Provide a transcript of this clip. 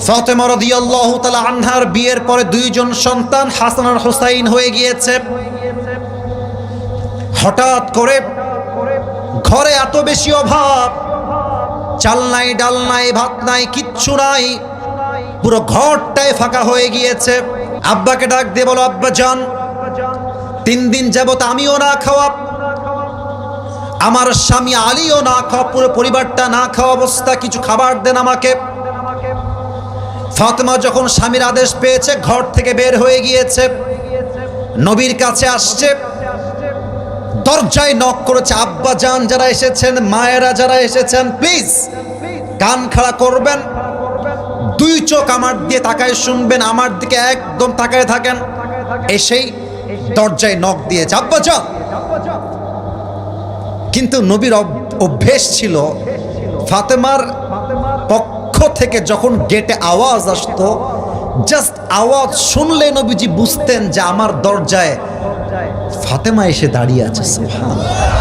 ফাতেমা রাদিয়াল্লাহু তাআলা আনহার বিয়ের পরে দুইজন সন্তান হাসান আর হুসাইন হয়ে গিয়েছে। হঠাৎ করে ঘরে এত বেশি অভাব, চাল নাই, ডাল নাই, ভাত নাই, কিচ্ছু নাই, পুরো ঘরটাই ফাঁকা হয়ে গিয়েছে। আব্বাকে ডাক দিয়ে বলো, আব্বা জান, 3 দিন যাবত আমিও না খাওয়া, আমার স্বামী আলীও না খাওয়া, পুরো পরিবারটা না খাওয়া অবস্থা, কিছু খাবার দেন আমাকে। ফাতেমা যখন স্বামীর আদেশ পেয়েছে ঘর থেকে বের হয়ে গিয়েছে, নবীর কাছে আসছে, দরজায় নক করেছে। আব্বা জান যারা এসেছেন, মায়েরা যারা এসেছেন, প্লিজ কান খাড়া করবেন, 2 চোখ আমার দিয়ে তাকায় শুনবেন, আমার দিকে একদম তাকায় থাকেন। এসেই দরজায় নক দিয়েছে, আব্বা জান। কিন্তু নবীর অভ্যেস ছিল, ফাতেমার পক্ষ থেকে যখন গেটে আওয়াজ আসতো, জাস্ট আওয়াজ শুনলে নবীজি বুঝতেন যে আমার দরজায় ফাতেমা এসে দাঁড়িয়ে আছে। সুবহানাল্লাহ।